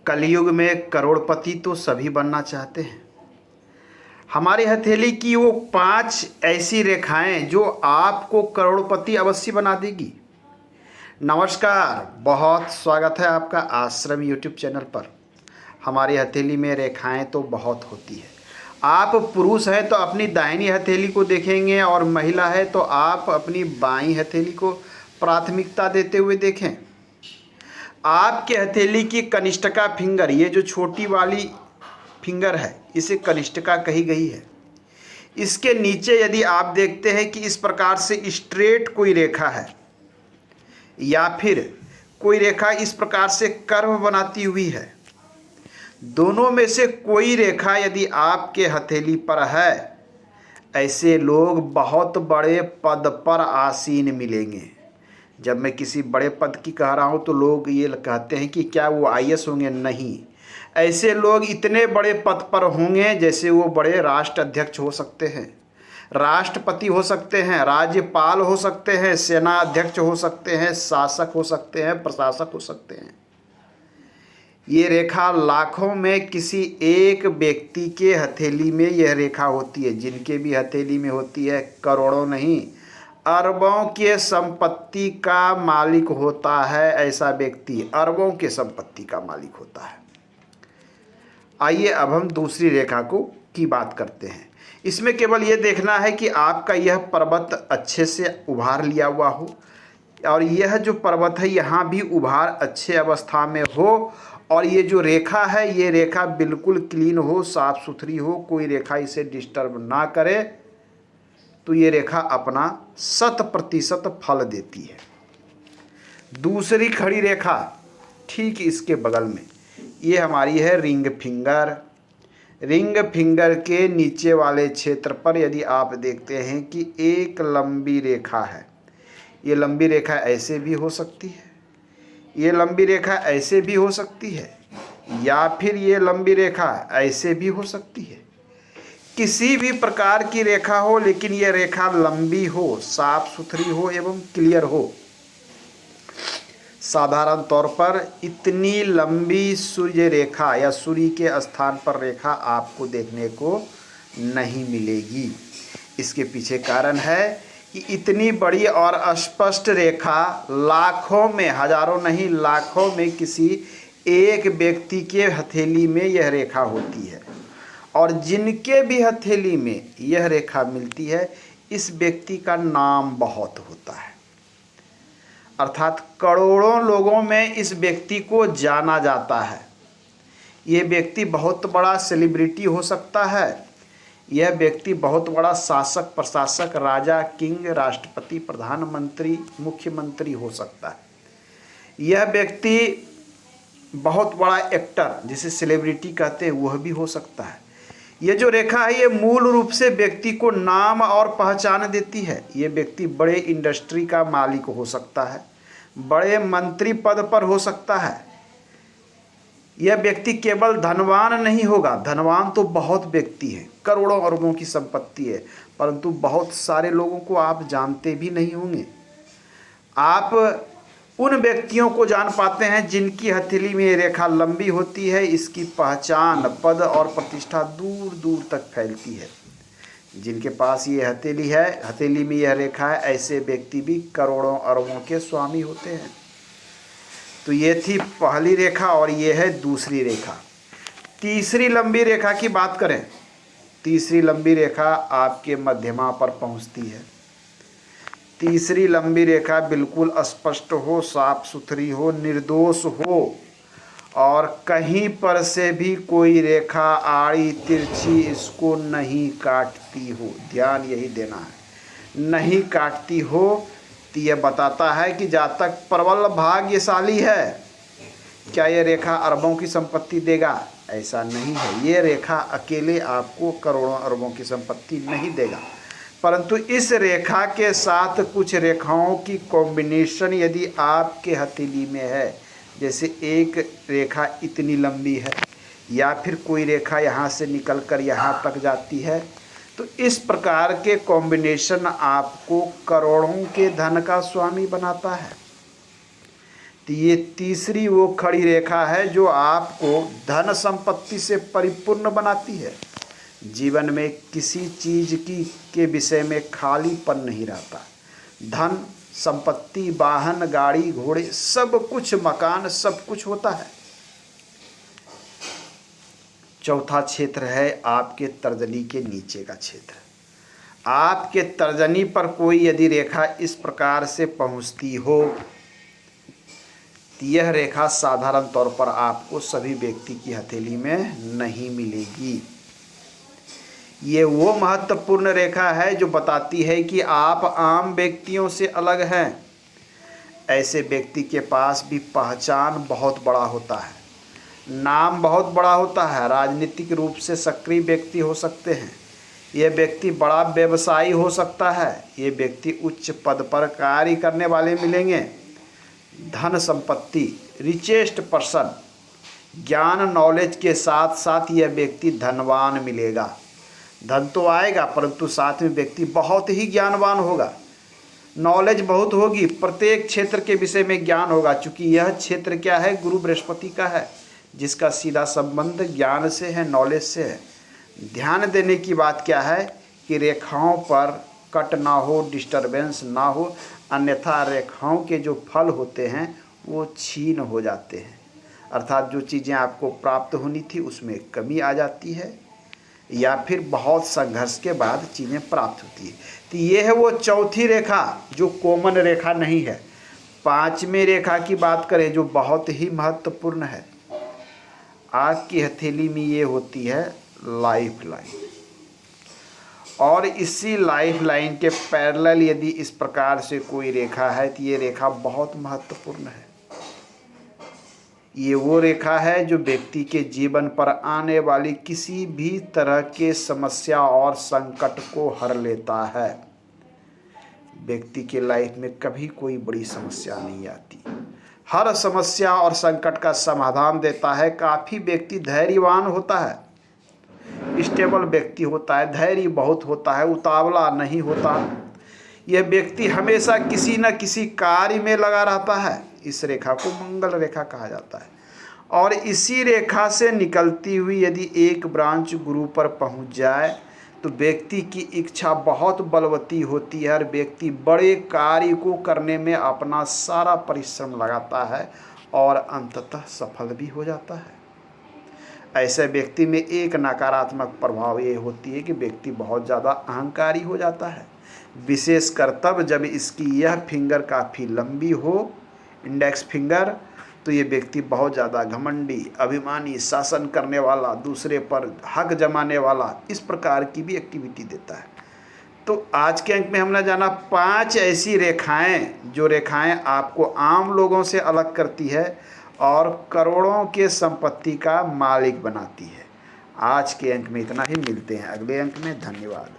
कलयुग में करोड़पति तो सभी बनना चाहते हैं। हमारी हथेली की वो 5 ऐसी रेखाएं जो आपको करोड़पति अवश्य बना देगी। नमस्कार, बहुत स्वागत है आपका आश्रम यूट्यूब चैनल पर। हमारी हथेली में रेखाएं तो बहुत होती है। आप पुरुष हैं तो अपनी दाहिनी हथेली को देखेंगे और महिला है तो आप अपनी बाईं हथेली को प्राथमिकता देते हुए देखें। आपके हथेली की कनिष्ठिका फिंगर, ये जो छोटी वाली फिंगर है, इसे कनिष्ठिका कही गई है। इसके नीचे यदि आप देखते हैं कि इस प्रकार से स्ट्रेट कोई रेखा है या फिर कोई रेखा इस प्रकार से कर्व बनाती हुई है, दोनों में से कोई रेखा यदि आपके हथेली पर है, ऐसे लोग बहुत बड़े पद पर आसीन मिलेंगे। जब मैं किसी बड़े पद की कह रहा हूँ तो लोग ये कहते हैं कि क्या वो आईएएस होंगे? नहीं, ऐसे लोग इतने बड़े पद पर होंगे जैसे वो बड़े राष्ट्र अध्यक्ष हो सकते हैं, राष्ट्रपति हो सकते हैं, राज्यपाल हो सकते हैं, सेना अध्यक्ष हो सकते हैं, शासक हो सकते हैं, प्रशासक हो सकते हैं। ये रेखा लाखों में किसी एक व्यक्ति के हथेली में यह रेखा होती है। जिनके भी हथेली में होती है, करोड़ों नहीं अरबों के संपत्ति का मालिक होता है। ऐसा व्यक्ति अरबों के संपत्ति का मालिक होता है। आइए अब हम दूसरी रेखा की बात करते हैं। इसमें केवल ये देखना है कि आपका यह पर्वत अच्छे से उभार लिया हुआ हो और यह जो पर्वत है यहाँ भी उभार अच्छे अवस्था में हो और ये जो रेखा है ये रेखा बिल्कुल क्लीन हो, साफ सुथरी हो, कोई रेखा इसे डिस्टर्ब ना करे, तो ये रेखा अपना 100% फल देती है। दूसरी खड़ी रेखा ठीक इसके बगल में, ये हमारी है रिंग फिंगर। रिंग फिंगर के नीचे वाले क्षेत्र पर यदि आप देखते हैं कि एक लंबी रेखा है, ये लंबी रेखा ऐसे भी हो सकती है, ये लंबी रेखा ऐसे भी हो सकती है, या फिर ये लंबी रेखा ऐसे भी हो सकती है। किसी भी प्रकार की रेखा हो, लेकिन ये रेखा लंबी हो, साफ सुथरी हो एवं क्लियर हो। साधारण तौर पर इतनी लंबी सूर्य रेखा या सूर्य के स्थान पर रेखा आपको देखने को नहीं मिलेगी। इसके पीछे कारण है कि इतनी बड़ी और स्पष्ट रेखा लाखों में, हजारों नहीं लाखों में किसी एक व्यक्ति के हथेली में यह रेखा होती है। और जिनके भी हथेली में यह रेखा मिलती है, इस व्यक्ति का नाम बहुत होता है, अर्थात करोड़ों लोगों में इस व्यक्ति को जाना जाता है। यह व्यक्ति बहुत बड़ा सेलिब्रिटी हो सकता है, यह व्यक्ति बहुत बड़ा शासक, प्रशासक, राजा, किंग, राष्ट्रपति, प्रधानमंत्री, मुख्यमंत्री हो सकता है। यह व्यक्ति बहुत बड़ा एक्टर, जिसे सेलिब्रिटी कहते हैं, वह भी हो सकता है। ये जो रेखा है ये मूल रूप से व्यक्ति को नाम और पहचान देती है। ये व्यक्ति बड़े इंडस्ट्री का मालिक हो सकता है, बड़े मंत्री पद पर हो सकता है। यह व्यक्ति केवल धनवान नहीं होगा, धनवान तो बहुत व्यक्ति हैं, करोड़ों अरबों की संपत्ति है, परंतु बहुत सारे लोगों को आप जानते भी नहीं होंगे। आप उन व्यक्तियों को जान पाते हैं जिनकी हथेली में रेखा लंबी होती है। इसकी पहचान, पद और प्रतिष्ठा दूर दूर तक फैलती है। जिनके पास ये हथेली है, हथेली में यह रेखा है, ऐसे व्यक्ति भी करोड़ों अरबों के स्वामी होते हैं। तो ये थी पहली रेखा और ये है दूसरी रेखा। तीसरी लंबी रेखा की बात करें, तीसरी लंबी रेखा आपके मध्यमा पर पहुंचती है। तीसरी लंबी रेखा बिल्कुल स्पष्ट हो, साफ सुथरी हो, निर्दोष हो और कहीं पर से भी कोई रेखा आड़ी तिरछी इसको नहीं काटती हो। ध्यान यही देना है, नहीं काटती हो तो यह बताता है कि जातक प्रबल भाग्यशाली है। क्या यह रेखा अरबों की संपत्ति देगा? ऐसा नहीं है। ये रेखा अकेले आपको करोड़ों अरबों की संपत्ति नहीं देगा, परंतु इस रेखा के साथ कुछ रेखाओं की कॉम्बिनेशन यदि आपके हथेली में है, जैसे एक रेखा इतनी लंबी है या फिर कोई रेखा यहाँ से निकलकर यहाँ तक जाती है, तो इस प्रकार के कॉम्बिनेशन आपको करोड़ों के धन का स्वामी बनाता है। तो ये तीसरी वो खड़ी रेखा है जो आपको धन संपत्ति से परिपूर्ण बनाती है। जीवन में किसी चीज़ के विषय में खालीपन नहीं रहता। धन संपत्ति, वाहन, गाड़ी, घोड़े, सब कुछ, मकान, सब कुछ होता है। चौथा क्षेत्र है आपके तर्जनी के नीचे का क्षेत्र। आपके तर्जनी पर कोई यदि रेखा इस प्रकार से पहुंचती हो तो यह रेखा साधारण तौर पर आपको सभी व्यक्ति की हथेली में नहीं मिलेगी। ये वो महत्वपूर्ण रेखा है जो बताती है कि आप आम व्यक्तियों से अलग हैं। ऐसे व्यक्ति के पास भी पहचान बहुत बड़ा होता है, नाम बहुत बड़ा होता है, राजनीतिक रूप से सक्रिय व्यक्ति हो सकते हैं। ये व्यक्ति बड़ा व्यवसायी हो सकता है। ये व्यक्ति उच्च पद पर कार्य करने वाले मिलेंगे। धन संपत्ति, रिचेस्ट पर्सन, ज्ञान नॉलेज के साथ साथ यह व्यक्ति धनवान मिलेगा। धन तो आएगा परंतु साथ में व्यक्ति बहुत ही ज्ञानवान होगा। नॉलेज बहुत होगी, प्रत्येक क्षेत्र के विषय में ज्ञान होगा। चूँकि यह क्षेत्र क्या है, गुरु बृहस्पति का है, जिसका सीधा संबंध ज्ञान से है, नॉलेज से है। ध्यान देने की बात क्या है कि रेखाओं पर कट ना हो, डिस्टरबेंस ना हो, अन्यथा रेखाओं के जो फल होते हैं वो छीन हो जाते हैं। अर्थात जो चीज़ें आपको प्राप्त होनी थी उसमें कमी आ जाती है, या फिर बहुत संघर्ष के बाद चीज़ें प्राप्त होती है। तो ये है वो चौथी रेखा जो कॉमन रेखा नहीं है। पांचवें रेखा की बात करें जो बहुत ही महत्वपूर्ण है, आपकी हथेली में ये होती है लाइफ लाइन। और इसी लाइफ लाइन के पैरेलल यदि इस प्रकार से कोई रेखा है तो ये रेखा बहुत महत्वपूर्ण है। ये वो रेखा है जो व्यक्ति के जीवन पर आने वाली किसी भी तरह के समस्या और संकट को हर लेता है। व्यक्ति के लाइफ में कभी कोई बड़ी समस्या नहीं आती, हर समस्या और संकट का समाधान देता है। काफ़ी व्यक्ति धैर्यवान होता है, स्टेबल व्यक्ति होता है, धैर्य बहुत होता है, उतावला नहीं होता। यह व्यक्ति हमेशा किसी न किसी कार्य में लगा रहता है। इस रेखा को मंगल रेखा कहा जाता है। और इसी रेखा से निकलती हुई यदि एक ब्रांच गुरु पर पहुंच जाए तो व्यक्ति की इच्छा बहुत बलवती होती है। हर व्यक्ति बड़े कार्य को करने में अपना सारा परिश्रम लगाता है और अंततः सफल भी हो जाता है। ऐसे व्यक्ति में एक नकारात्मक प्रभाव ये होती है कि व्यक्ति बहुत ज़्यादा अहंकारी हो जाता है, विशेषकर तब जब इसकी यह फिंगर काफ़ी लंबी हो, इंडेक्स फिंगर, तो ये व्यक्ति बहुत ज़्यादा घमंडी, अभिमानी, शासन करने वाला, दूसरे पर हक जमाने वाला, इस प्रकार की भी एक्टिविटी देता है। तो आज के अंक में हमने जाना 5 ऐसी रेखाएं जो रेखाएं आपको आम लोगों से अलग करती है और करोड़ों के संपत्ति का मालिक बनाती है। आज के अंक में इतना ही, मिलते हैं अगले अंक में। धन्यवाद।